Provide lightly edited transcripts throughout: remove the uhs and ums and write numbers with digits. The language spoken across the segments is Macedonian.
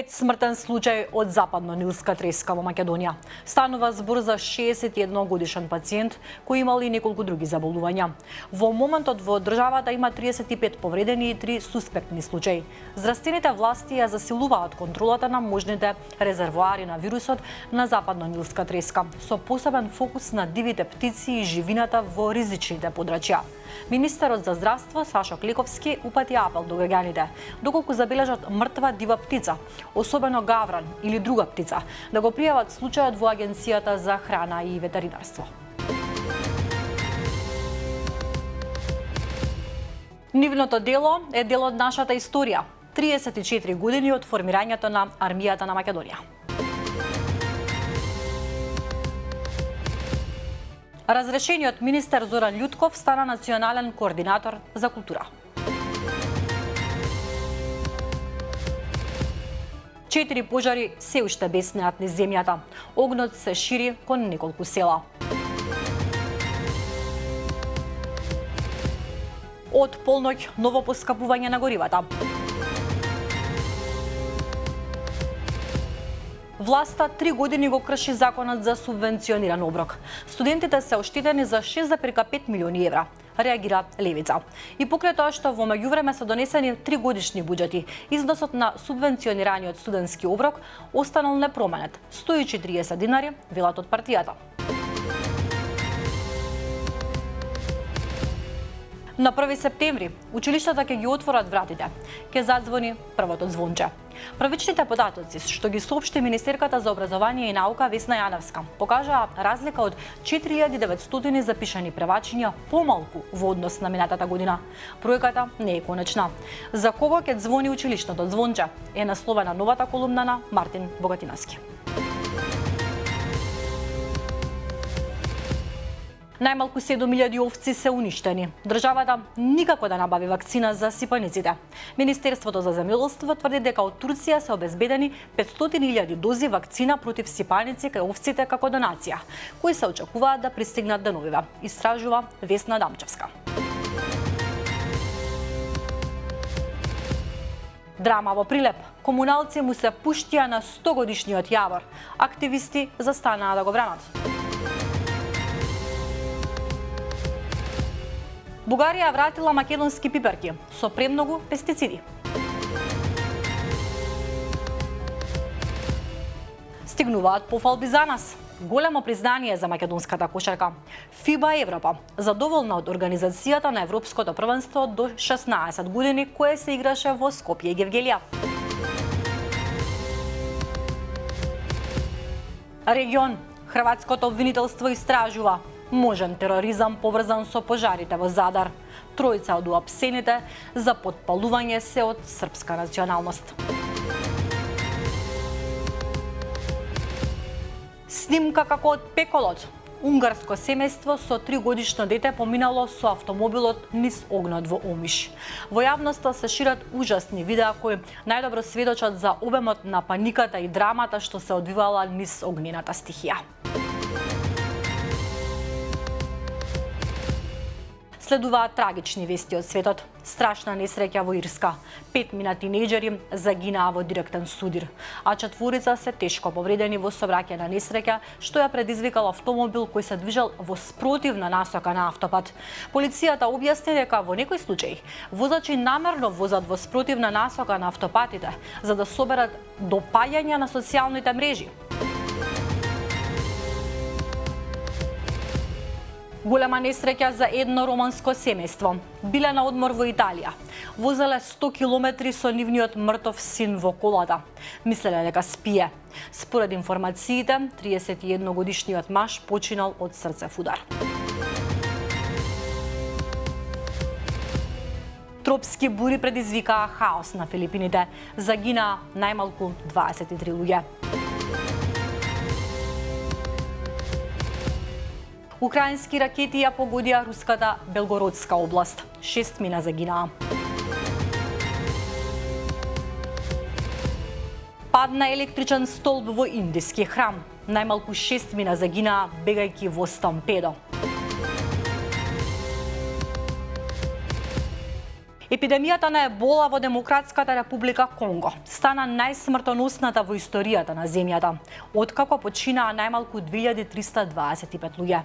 Трет смртен случај од западно-нилска треска во Македонија. Станува збор за 61 годишен пациент кој имал и неколку други заболувања. Во моментот во државата има 35 повредени и 3 суспектни случаи. Здравствените власти ја засилуваат контролата на можните резервоари на вирусот на западно-нилска треска, со посебен фокус на дивите птици и живината во ризичните подрачја. Министерот за здравство Сашо Клековски упати апел до граѓаните, доколку забележат мртва дива птица, особено гавран или друга птица, да го пријават случајот во Агенцијата за храна и ветеринарство. Нивното дело е дел од нашата историја. 34 години од формирањето на армијата на Македонија. Разрешениот министер Зоран Љутков стана национален координатор за култура. 4 пожари се уште беснеат низ земјата. Огнот се шири кон неколку села. Од полноќ ново поскапување на горивата. Власта 3 години го крши законот за субвенциониран оброк. Студентите се оштетени за 6,5 милиони евра, реагира Левица. И покрај тоа што во меѓувреме се донесени 3 годишни буџети, износот на субвенционираниот студентски оброк останал непроменет – 130 динари, велат од партијата. На 1 септември училиштата ќе ги отворат вратите. Ќе задзвони првото звонче. Првичните податоци што ги соопшти Министерката за образование и наука Весна Јаневска покажаа разлика од 4900 запишани превачиња помалку во однос на минатата година. Бројката не е конечна. За кого ќе звони училишното звонче е насловена новата колумна на Мартин Богатиновски. Најмалку 7000 овци се уништени. Државата никако да набави вакцина за сипаниците. Министерството за земјоделство тврди дека од Турција се обезбедени 500.000 дози вакцина против сипаници кај овците како донација, кои се очекуваат да пристигнат деновиве, истражува Весна Дамчевска. Драма во Прилеп. Комуналци му се пуштија на 100 годишниот јавор. Активисти застанаа да го бранат. Бугарија вратила македонски пиперки со премногу пестициди. Стигнуваат пофалби за нас. Големо признание за македонската кошарка. ФИБА Европа задоволна од организацијата на Европското првенство до 16 години кое се играше во Скопје и Гевгелија. Регион. Хрватското обвинителство истражува можен тероризам поврзан со пожарите во Задар. Тројца од уапсените за потпалување се од српска националност. Снимка како од пеколот. Унгарско семејство со 3-годишно дете поминало со автомобилот низ огнот во Омиш. Во јавноста се шират ужасни видеа кои најдобро сведочат за обемот на паниката и драмата што се одвивала низ огнената стихија. Следуваат трагични вести од светот. Страшна несреќа во Ирска. 5 тинејџери загинаа во директен судир, а 4 се тешко повредени во сообраќајна несреќа што ја предизвикал автомобил кој се движел во спротивна насока на автопат. Полицијата објасни дека во некои случаи возачи намерно возат во спротивна насока на автопатите за да соберат допаѓања на социјалните мрежи. Голема несреќа за едно романско семејство. Биле на одмор во Италија. Возеле 100 километри со нивниот мртов син во колата. Мислеле дека спие. Според информациите, 31 годишниот маж починал од срцев удар. Тропски бури предизвикаа хаос на Филипините. Загинаа најмалку 23 луѓе. Украински ракети ја погодија руската Белгородска област. 6 мина загинаа. Падна електричен столб во индиски храм. Најмалку 6 мина загинаа бегајќи во стампедо. Епидемијата на ебола во Демократската република Конго стана најсмртоносната во историјата на земјата, откако починаа најмалку 2325 луѓе.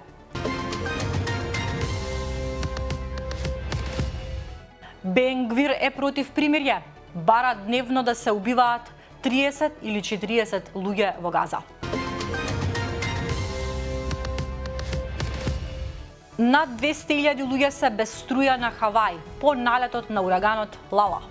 Бенгвир е против примирје, бара дневно да се убиваат 30 или 40 луѓе во Газа. Над 200.000 луѓе се без струја на Хавај по налетот на ураганот Лала.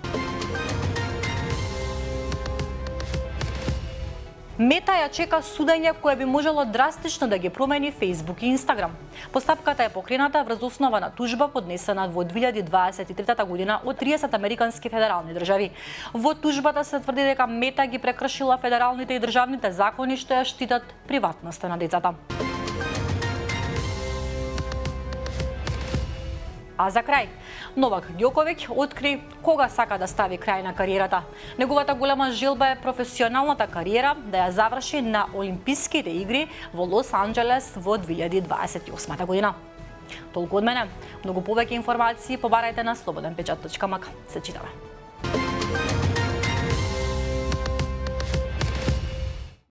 Мета ја чека судење кое би можело драстично да ги промени Facebook и Instagram. Постапката е покрената врз основа на тужба поднесена во 2023 година од 30 американски федерални држави. Во тужбата се тврди дека Мета ги прекршила федералните и државните закони што ја штитат приватноста на децата. А за крај, Новак Ѓоковиќ откри кога сака да стави крај на кариерата. Неговата голема желба е професионалната кариера да ја заврши на Олимписките игри во Лос Анџелес во 2028 година. Толку од мене. Многу повеќе информации побарајте на slobodnpečat.mk. Се читаме.